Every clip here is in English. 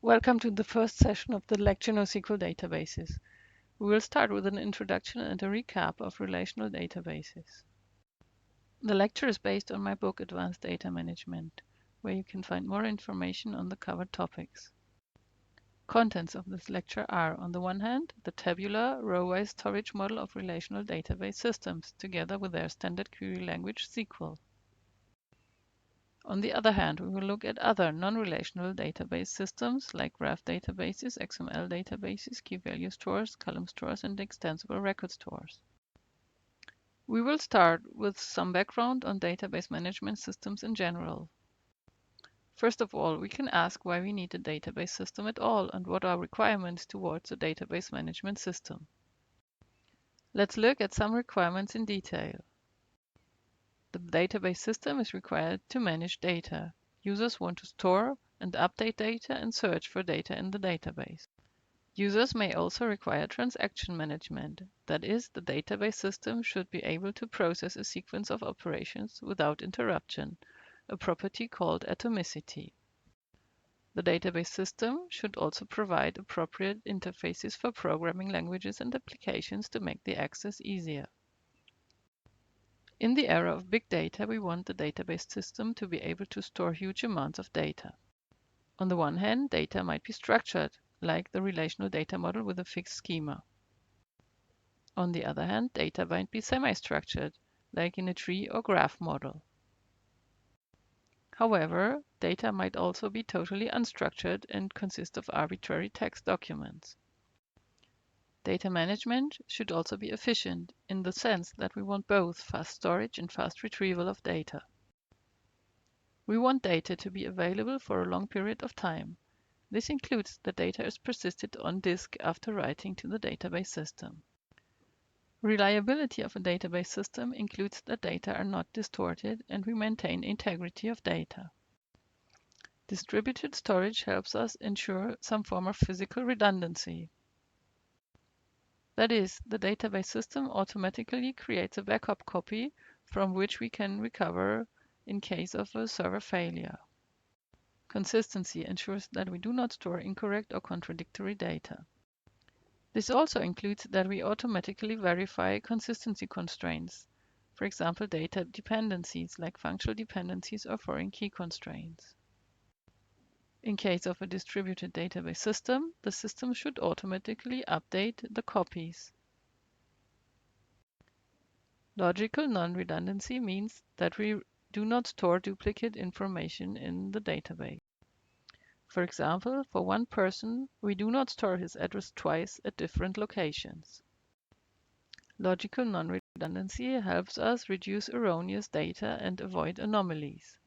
Welcome to the first session of the Lecture NoSQL Databases. We will start with an introduction and a recap of relational databases. The lecture is based on my book Advanced Data Management, where you can find more information on the covered topics. Contents of this lecture are, on the one hand, the tabular, row-wise storage model of relational database systems, together with their standard query language SQL. On the other hand, we will look at other non-relational database systems like graph databases, XML databases, key-value stores, column stores, and extensible record stores. We will start with some background on database management systems in general. First of all, we can ask why we need a database system at all and what are requirements towards a database management system. Let's look at some requirements in detail. The database system is required to manage data. Users want to store and update data and search for data in the database. Users may also require transaction management. That is, the database system should be able to process a sequence of operations without interruption, a property called atomicity. The database system should also provide appropriate interfaces for programming languages and applications to make the access easier. In the era of big data, we want the database system to be able to store huge amounts of data. On the one hand, data might be structured, like the relational data model with a fixed schema. On the other hand, data might be semi-structured, like in a tree or graph model. However, data might also be totally unstructured and consist of arbitrary text documents. Data management should also be efficient, in the sense that we want both fast storage and fast retrieval of data. We want data to be available for a long period of time. This includes that data is persisted on disk after writing to the database system. Reliability of a database system includes that data are not distorted and we maintain integrity of data. Distributed storage helps us ensure some form of physical redundancy. That is, the database system automatically creates a backup copy from which we can recover in case of a server failure. Consistency ensures that we do not store incorrect or contradictory data. This also includes that we automatically verify consistency constraints, for example data dependencies like functional dependencies or foreign key constraints. In case of a distributed database system, the system should automatically update the copies. Logical non-redundancy means that we do not store duplicate information in the database. For example, for one person, we do not store his address twice at different locations. Logical non-redundancy helps us reduce erroneous data and avoid anomalies.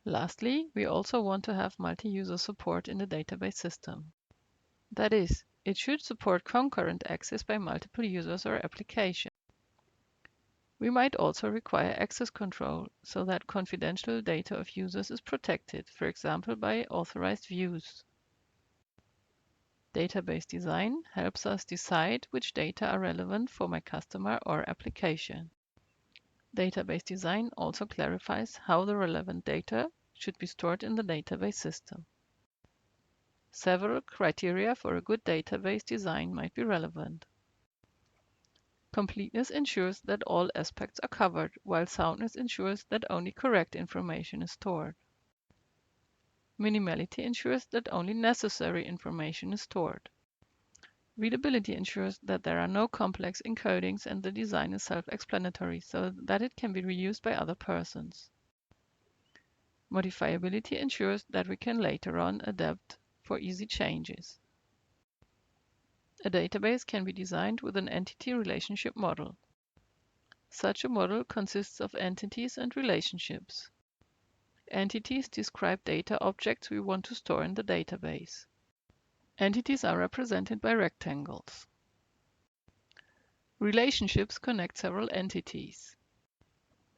Lastly, we also want to have multi-user support in the database system. That is, it should support concurrent access by multiple users or applications. We might also require access control so that confidential data of users is protected, for example by authorized views. Database design helps us decide which data are relevant for my customer or application. Database design also clarifies how the relevant data should be stored in the database system. Several criteria for a good database design might be relevant. Completeness ensures that all aspects are covered, while soundness ensures that only correct information is stored. Minimality ensures that only necessary information is stored. Readability ensures that there are no complex encodings and the design is self-explanatory so that it can be reused by other persons. Modifiability ensures that we can later on adapt for easy changes. A database can be designed with an entity relationship model. Such a model consists of entities and relationships. Entities describe data objects we want to store in the database. Entities are represented by rectangles. Relationships connect several entities.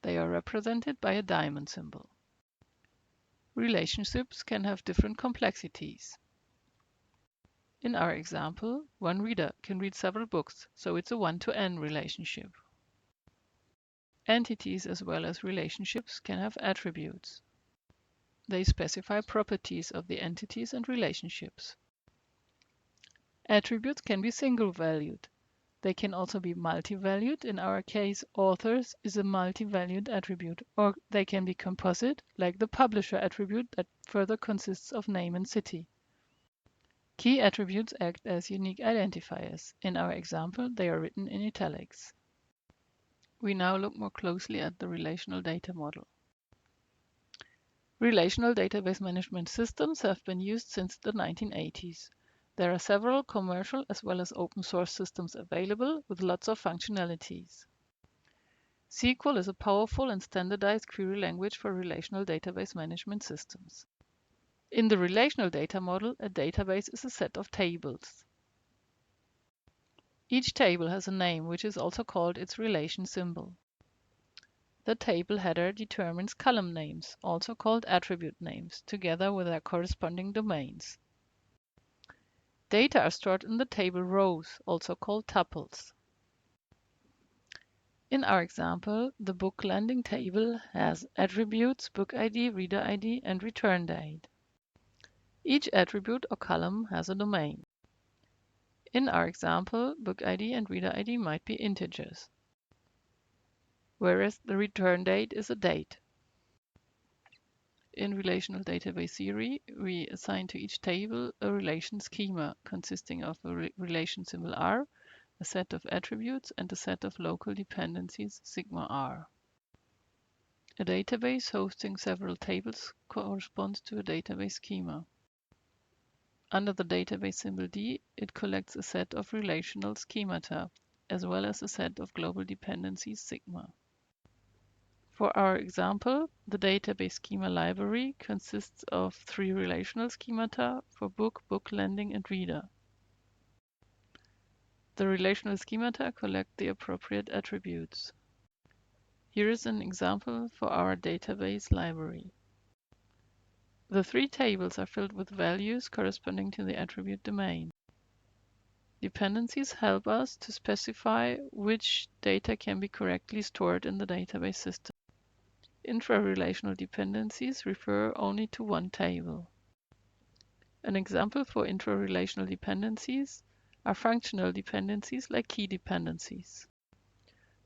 They are represented by a diamond symbol. Relationships can have different complexities. In our example, one reader can read several books, so it's a one-to-n relationship. Entities as well as relationships can have attributes. They specify properties of the entities and relationships. Attributes can be single-valued. They can also be multi-valued. In our case, authors is a multi-valued attribute, or they can be composite, like the publisher attribute that further consists of name and city. Key attributes act as unique identifiers. In our example, they are written in italics. We now look more closely at the relational data model. Relational database management systems have been used since the 1980s. There are several commercial as well as open source systems available with lots of functionalities. SQL is a powerful and standardized query language for relational database management systems. In the relational data model, a database is a set of tables. Each table has a name, which is also called its relation symbol. The table header determines column names, also called attribute names, together with their corresponding domains. Data are stored in the table rows, also called tuples. In our example, the book landing table has attributes book ID, reader ID, and return date. Each attribute or column has a domain. In our example, book ID and reader ID might be integers, whereas the return date is a date. In relational database theory, we assign to each table a relation schema consisting of a relation symbol R, a set of attributes, and a set of local dependencies sigma R. A database hosting several tables corresponds to a database schema. Under the database symbol D, it collects a set of relational schemata, as well as a set of global dependencies sigma. For our example, the database schema library consists of 3 relational schemata for book, book landing, and reader. The relational schemata collect the appropriate attributes. Here is an example for our database library. The 3 tables are filled with values corresponding to the attribute domain. Dependencies help us to specify which data can be correctly stored in the database system. Intra-relational dependencies refer only to one table. An example for intra-relational dependencies are functional dependencies like key dependencies.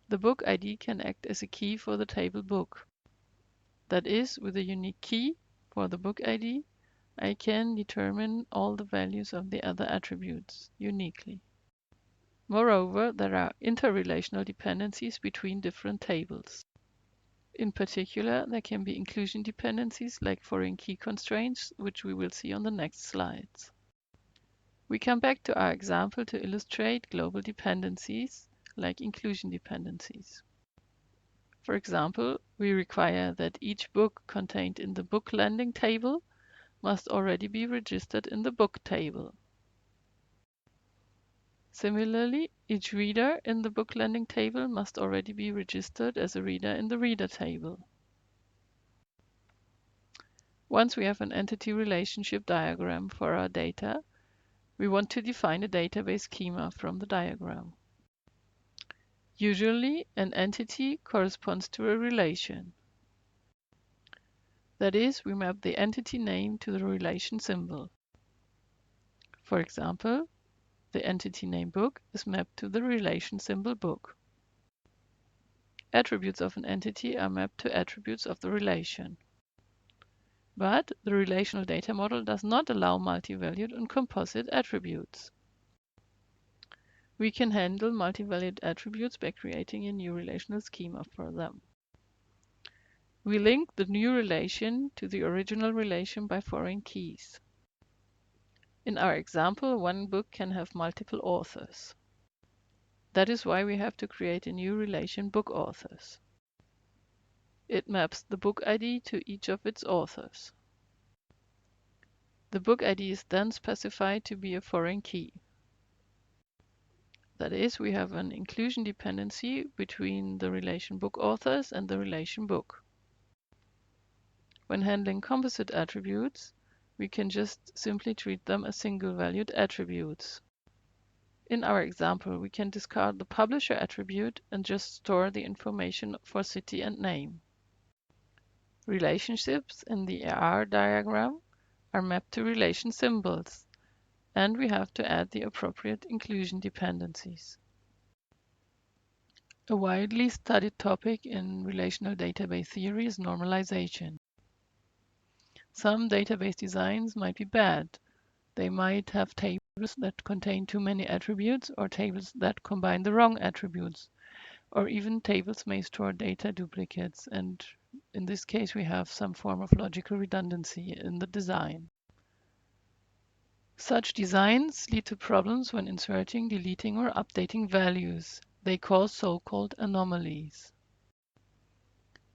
The book ID can act as a key for the table book. That is, with a unique key for the book ID, I can determine all the values of the other attributes uniquely. Moreover, there are interrelational dependencies between different tables. In particular, there can be inclusion dependencies like foreign key constraints, which we will see on the next slides. We come back to our example to illustrate global dependencies like inclusion dependencies. For example, we require that each book contained in the book landing table must already be registered in the book table. Similarly, each reader in the book landing table must already be registered as a reader in the reader table. Once we have an entity relationship diagram for our data, we want to define a database schema from the diagram. Usually, an entity corresponds to a relation. That is, we map the entity name to the relation symbol. For example, the entity name book is mapped to the relation symbol book. Attributes of an entity are mapped to attributes of the relation. But the relational data model does not allow multi-valued and composite attributes. We can handle multi-valued attributes by creating a new relational schema for them. We link the new relation to the original relation by foreign keys. In our example, one book can have multiple authors. That is why we have to create a new relation book authors. It maps the book ID to each of its authors. The book ID is then specified to be a foreign key. That is, we have an inclusion dependency between the relation book authors and the relation book. When handling composite attributes, we can just simply treat them as single-valued attributes. In our example, we can discard the publisher attribute and just store the information for city and name. Relationships in the R diagram are mapped to relation symbols, and we have to add the appropriate inclusion dependencies. A widely studied topic in relational database theory is normalization. Some database designs might be bad. They might have tables that contain too many attributes, or tables that combine the wrong attributes, or even tables may store data duplicates, and in this case we have some form of logical redundancy in the design. Such designs lead to problems when inserting, deleting, or updating values. They cause so-called anomalies.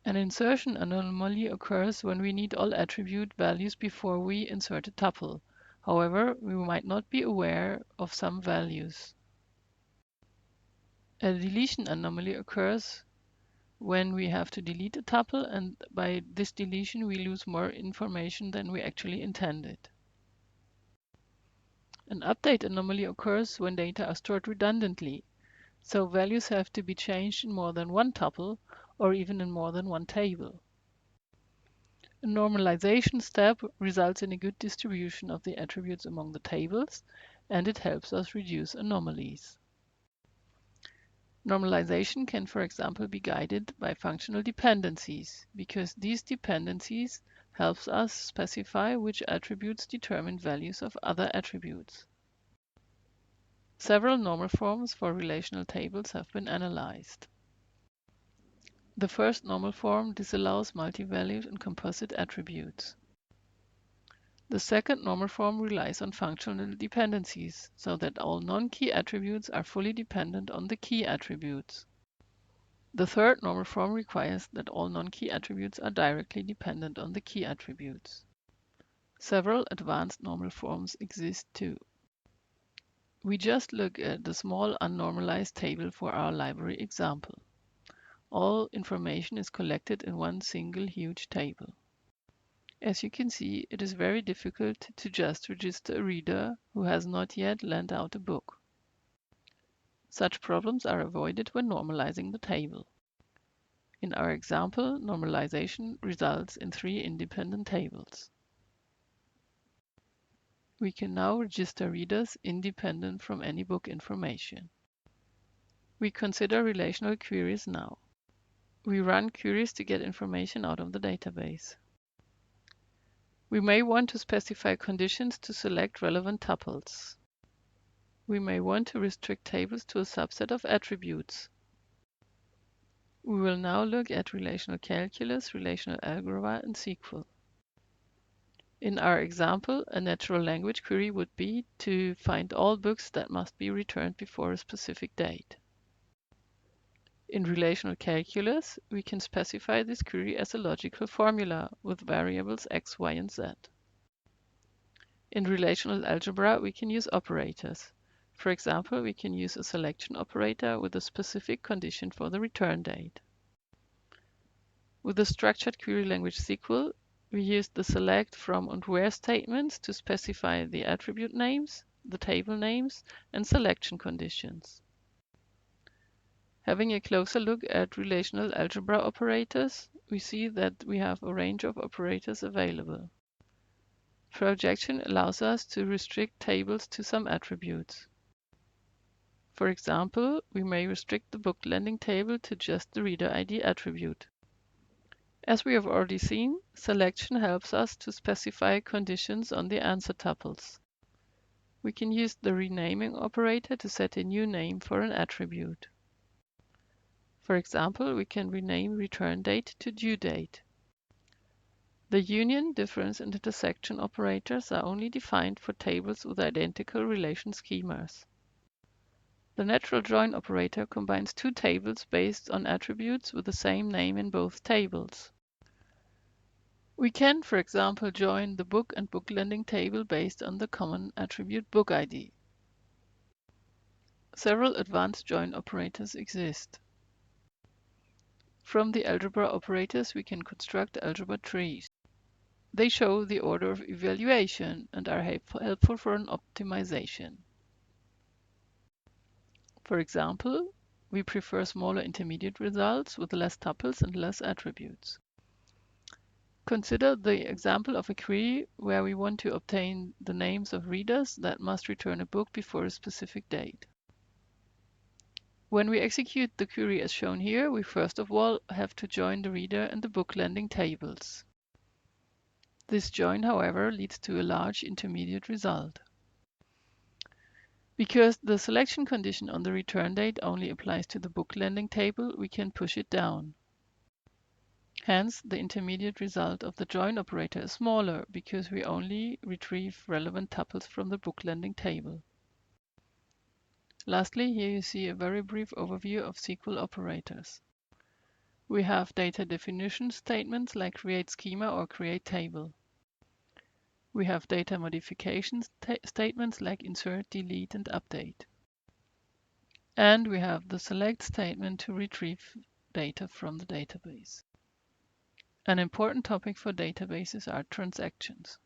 An insertion anomaly occurs when we need all attribute values before we insert a tuple. However, we might not be aware of some values. A deletion anomaly occurs when we have to delete a tuple, and by this deletion we lose more information than we actually intended. An update anomaly occurs when data are stored redundantly, so values have to be changed in more than one tuple or even in more than one table. A normalization step results in a good distribution of the attributes among the tables, and it helps us reduce anomalies. Normalization can, for example, be guided by functional dependencies, because these dependencies helps us specify which attributes determine values of other attributes. Several normal forms for relational tables have been analyzed. The first normal form disallows multi-valued and composite attributes. The second normal form relies on functional dependencies, so that all non-key attributes are fully dependent on the key attributes. The third normal form requires that all non-key attributes are directly dependent on the key attributes. Several advanced normal forms exist too. We just look at the small unnormalized table for our library example. All information is collected in one single huge table. As you can see, it is very difficult to just register a reader who has not yet lent out a book. Such problems are avoided when normalizing the table. In our example, normalization results in 3 independent tables. We can now register readers independent from any book information. We consider relational queries now. We run queries to get information out of the database. We may want to specify conditions to select relevant tuples. We may want to restrict tables to a subset of attributes. We will now look at relational calculus, relational algebra, and SQL. In our example, a natural language query would be to find all books that must be returned before a specific date. In relational calculus, we can specify this query as a logical formula with variables x, y, and z. In relational algebra, we can use operators. For example, we can use a selection operator with a specific condition for the return date. With the structured query language SQL, we use the select, from, and where statements to specify the attribute names, the table names, and selection conditions. Having a closer look at relational algebra operators, we see that we have a range of operators available. Projection allows us to restrict tables to some attributes. For example, we may restrict the book lending table to just the reader ID attribute. As we have already seen, selection helps us to specify conditions on the answer tuples. We can use the renaming operator to set a new name for an attribute. For example, we can rename return date to due date. The union, difference, and intersection operators are only defined for tables with identical relation schemas. The natural join operator combines 2 tables based on attributes with the same name in both tables. We can, for example, join the book and book lending table based on the common attribute book ID. Several advanced join operators exist. From the algebra operators, we can construct algebra trees. They show the order of evaluation and are helpful for an optimization. For example, we prefer smaller intermediate results with less tuples and less attributes. Consider the example of a query where we want to obtain the names of readers that must return a book before a specific date. When we execute the query as shown here, we first of all have to join the reader and the book lending tables. This join, however, leads to a large intermediate result. Because the selection condition on the return date only applies to the book lending table, we can push it down. Hence, the intermediate result of the join operator is smaller because we only retrieve relevant tuples from the book lending table. Lastly, here you see a very brief overview of SQL operators. We have data definition statements like create schema or create table. We have data modification statements like insert, delete, and update. And we have the select statement to retrieve data from the database. An important topic for databases are transactions.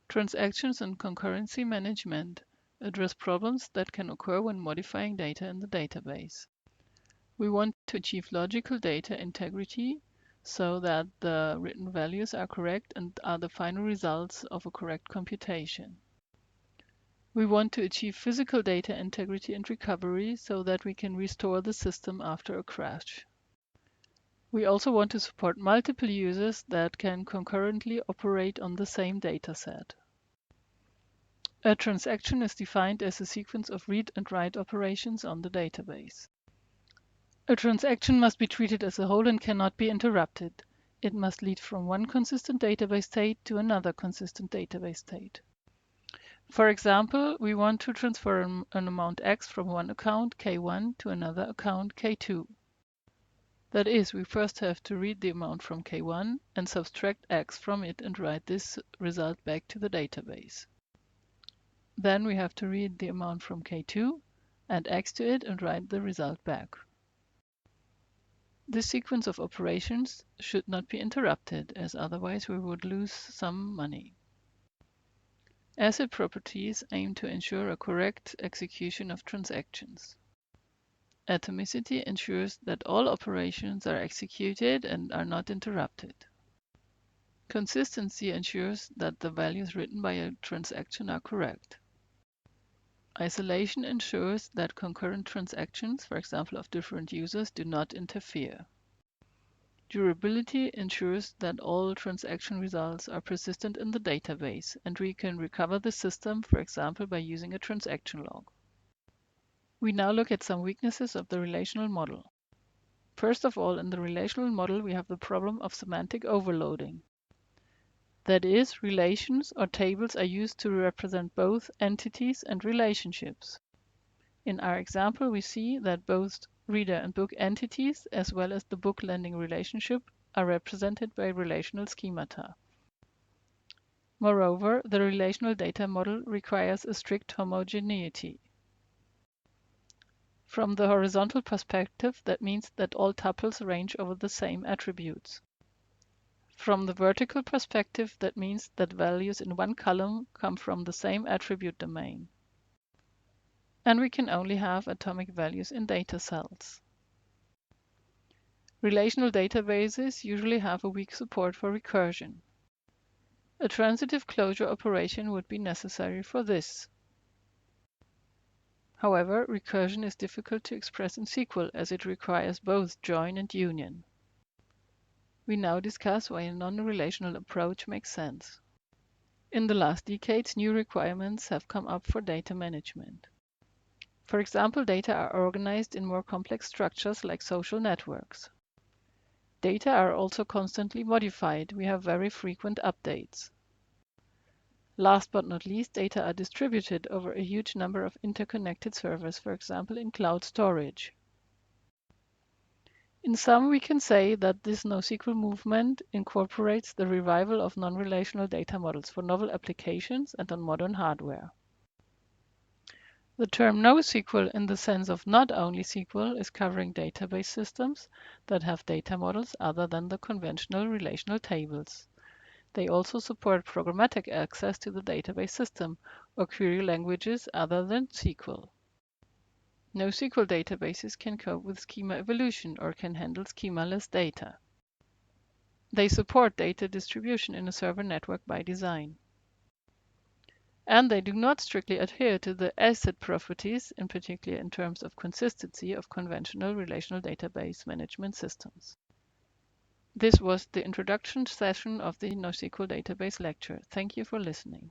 Transactions and concurrency management address problems that can occur when modifying data in the database. We want to achieve logical data integrity so that the written values are correct and are the final results of a correct computation. We want to achieve physical data integrity and recovery so that we can restore the system after a crash. We also want to support multiple users that can concurrently operate on the same dataset. A transaction is defined as a sequence of read and write operations on the database. A transaction must be treated as a whole and cannot be interrupted. It must lead from one consistent database state to another consistent database state. For example, we want to transfer an amount X from one account K1 to another account K2. That is, we first have to read the amount from K1 and subtract X from it and write this result back to the database. Then we have to read the amount from K2, add X to it and write the result back. This sequence of operations should not be interrupted, as otherwise we would lose some money. Asset properties aim to ensure a correct execution of transactions. Atomicity ensures that all operations are executed and are not interrupted. Consistency ensures that the values written by a transaction are correct. Isolation ensures that concurrent transactions, for example of different users, do not interfere. Durability ensures that all transaction results are persistent in the database, and we can recover the system, for example, by using a transaction log. We now look at some weaknesses of the relational model. First of all, in the relational model, we have the problem of semantic overloading. That is, relations or tables are used to represent both entities and relationships. In our example, we see that both reader and book entities, as well as the book lending relationship, are represented by relational schemata. Moreover, the relational data model requires a strict homogeneity. From the horizontal perspective, that means that all tuples range over the same attributes. From the vertical perspective, that means that values in one column come from the same attribute domain. And we can only have atomic values in data cells. Relational databases usually have a weak support for recursion. A transitive closure operation would be necessary for this. However, recursion is difficult to express in SQL as it requires both join and union. We now discuss why a non-relational approach makes sense. In the last decades, new requirements have come up for data management. For example, data are organized in more complex structures like social networks. Data are also constantly modified. We have very frequent updates. Last but not least, data are distributed over a huge number of interconnected servers, for example, in cloud storage. In sum, we can say that this NoSQL movement incorporates the revival of non-relational data models for novel applications and on modern hardware. The term NoSQL, in the sense of not only SQL, is covering database systems that have data models other than the conventional relational tables. They also support programmatic access to the database system or query languages other than SQL. NoSQL databases can cope with schema evolution or can handle schemaless data. They support data distribution in a server network by design. And they do not strictly adhere to the ACID properties, in particular in terms of consistency of conventional relational database management systems. This was the introduction session of the NoSQL database lecture. Thank you for listening.